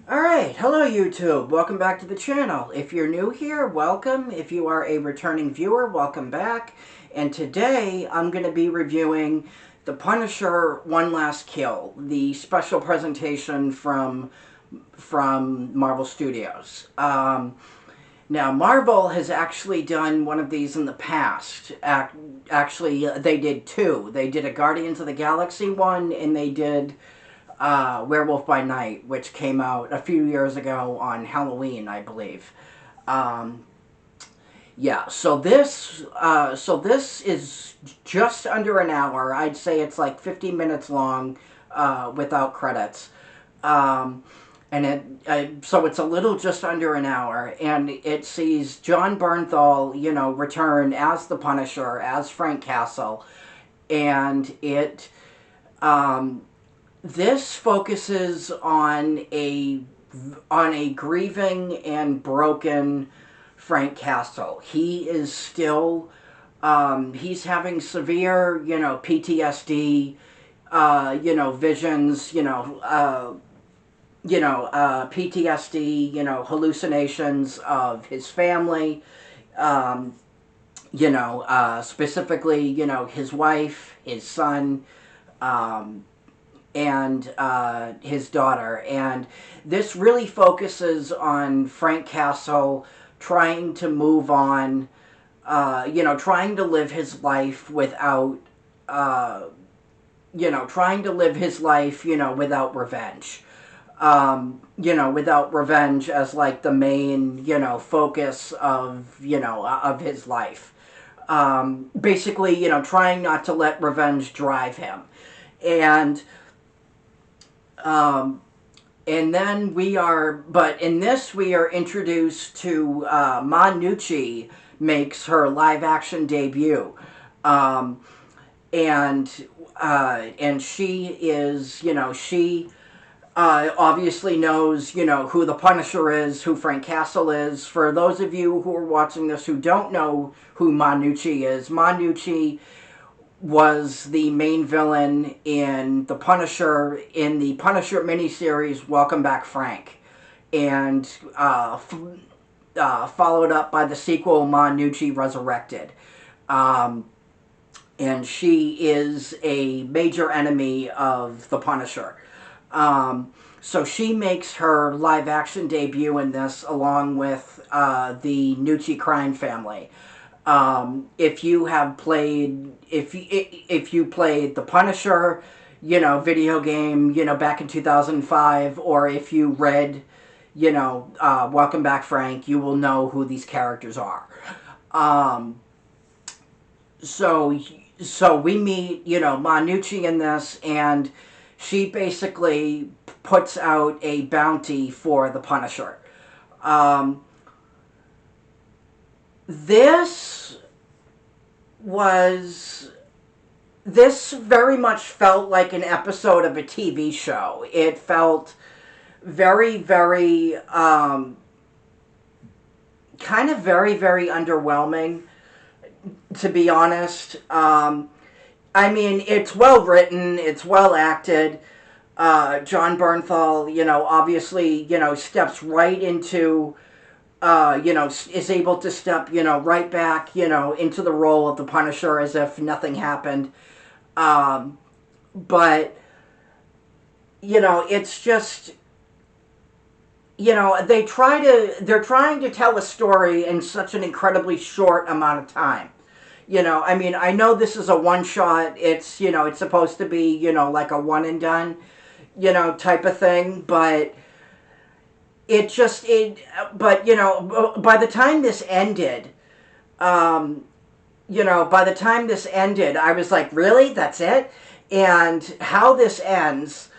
Alright, hello YouTube. Welcome back to the channel. If you're new here, welcome. If you are a returning viewer, welcome back. And today I'm going to be reviewing The Punisher One Last Kill, the special presentation from Marvel Studios. Now, Marvel has actually done one of these in the past. Actually, they did two. They did a Guardians of the Galaxy one, and they did Werewolf by Night, which came out a few years ago on Halloween, I believe. Um, yeah, so this is just under an hour. I'd say it's like 50 minutes long, without credits. Um, so it's a little just under an hour, and it sees Jon Bernthal, return as the Punisher, as Frank Castle, and um, this focuses on a grieving and broken Frank Castle. He is still he's having severe, PTSD, visions, PTSD, hallucinations of his family, specifically, his wife, his son, um, and his daughter. And this really focuses on Frank Castle trying to move on, trying to live his life without, trying to live his life, without revenge. Without revenge as like the main, focus of his life. Basically, trying not to let revenge drive him. And um, and then but in this we are introduced to Ma Nucci makes her live action debut, um, and and she is, she obviously knows, who the Punisher is, who Frank Castle is. For those of you who are watching this who don't know who Ma Nucci is, Ma Nucci was the main villain in the Punisher miniseries Welcome Back Frank, and followed up by the sequel Ma Nucci Resurrected. Um, and she is a major enemy of the Punisher. So she makes her live action debut in this, along with the Nucci crime family. If you have played, if you played the Punisher, video game, back in 2005, or if you read, Welcome Back Frank, you will know who these characters are. Um, so so we meet, Ma Nucci in this, and she basically puts out a bounty for the Punisher. Um, this was this very much felt like an episode of a TV show. It felt very, very, kind of very, very underwhelming, to be honest. I mean, it's well written, it's well acted. Jon Bernthal, obviously, steps right into, is able to step, right back, into the role of the Punisher as if nothing happened. Um, but, it's just, they're trying to tell a story in such an incredibly short amount of time. I mean, I know this is a one shot. It's supposed to be, like a one and done, type of thing. But it just, but, by the time this ended, um, I was like, really? That's it? And how this ends,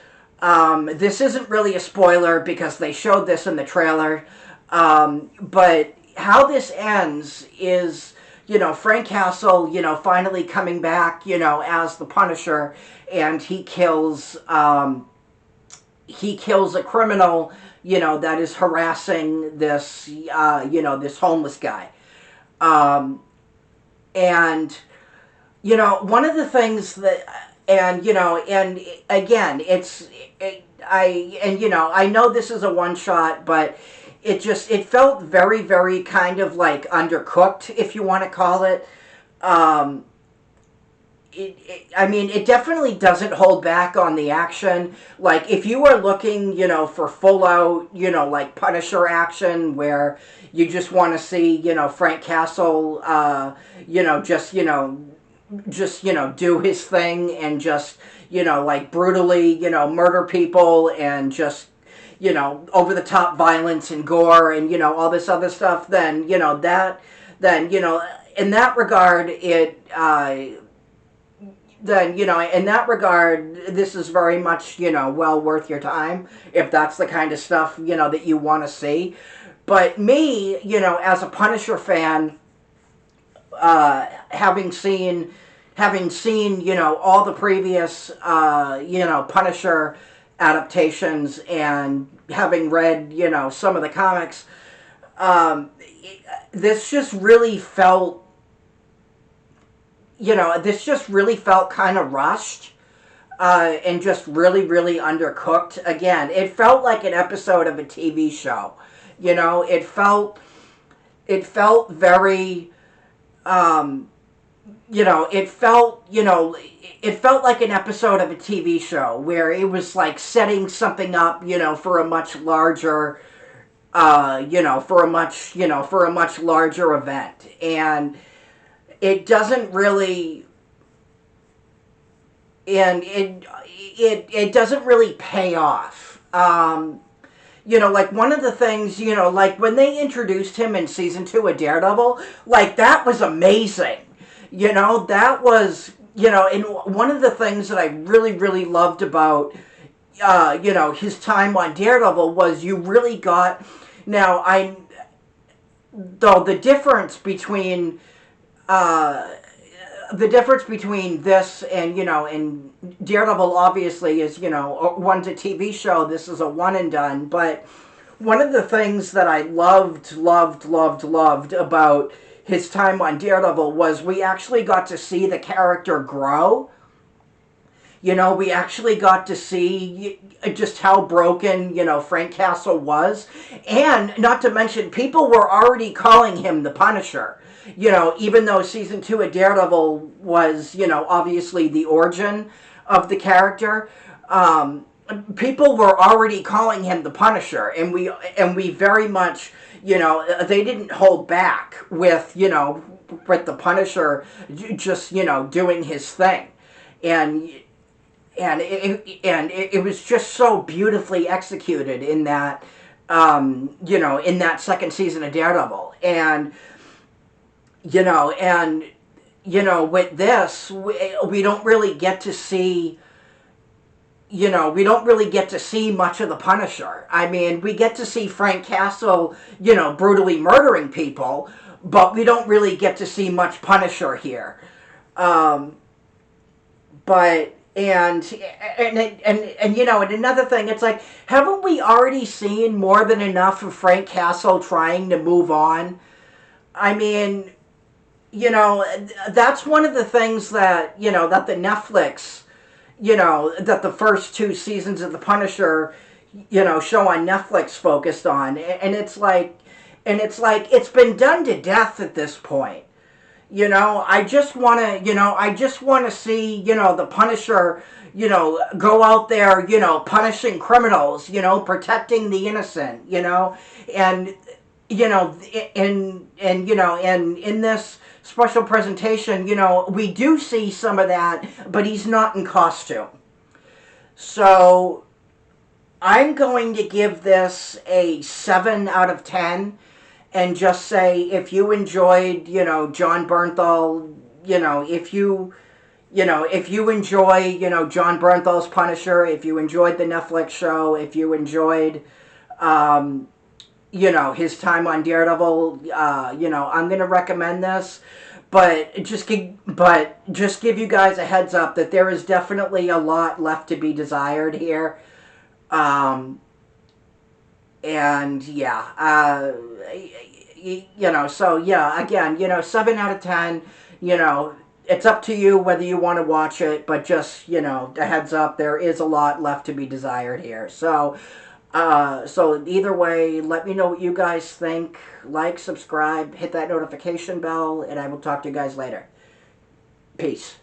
this isn't really a spoiler because they showed this in the trailer, but how this ends is, Frank Castle, finally coming back, as the Punisher, and he kills a criminal, that is harassing this, this homeless guy. Um, and, one of the things that, and, and again, I know this is a one shot, but it felt very, very kind of like undercooked, if you want to call it. Um, I mean, it definitely doesn't hold back on the action. Like, if you are looking, for full out, like Punisher action where you just want to see, Frank Castle, do his thing and just, like brutally, murder people and just, over the top violence and gore and, all this other stuff, then, in that regard, in that regard, this is very much, well worth your time if that's the kind of stuff, that you want to see. But me, as a Punisher fan, having seen, all the previous, Punisher adaptations and having read, some of the comics, this just really felt kind of rushed and just really, really undercooked. Again, it felt like an episode of a TV show. It felt very, it felt like an episode of a TV show where it was like setting something up, for a much larger, for a much larger event. And it doesn't really, and it doesn't really pay off. Like one of the things, like when they introduced him in season 2 of Daredevil, like that was amazing. That was, and one of the things that I really, really loved about, his time on Daredevil was you really got, though the difference between this and and Daredevil obviously is one's a TV show, this is a one and done. But one of the things that I loved about his time on Daredevil was we actually got to see the character grow. We actually got to see just how broken, Frank Castle was. And not to mention, people were already calling him the Punisher. Even though season 2 of Daredevil was, obviously the origin of the character, people were already calling him the Punisher. And we very much, they didn't hold back with, with the Punisher just, doing his thing. And it was just so beautifully executed in that, in that second season of Daredevil. And, with this, we don't really get to see, much of the Punisher. I mean, we get to see Frank Castle, brutally murdering people, but we don't really get to see much Punisher here. And another thing, it's like, haven't we already seen more than enough of Frank Castle trying to move on? I mean, that's one of the things that, that the Netflix, that the first 2 seasons of The Punisher, show on Netflix focused on. And it's like, it's been done to death at this point. I just want to see, the Punisher, go out there, punishing criminals, protecting the innocent, and, and in this special presentation, we do see some of that, but he's not in costume. So I'm going to give this a 7 out of 10. And just say, if you enjoyed, Jon Bernthal, if you enjoy, Jon Bernthal's Punisher, if you enjoyed the Netflix show, if you enjoyed, his time on Daredevil, I'm going to recommend this. But just give you guys a heads up that there is definitely a lot left to be desired here. And yeah, so yeah, again, 7 out of 10, it's up to you whether you want to watch it, but just, a heads up, there is a lot left to be desired here. So either way, let me know what you guys think. Like, subscribe, hit that notification bell, and I will talk to you guys later. Peace.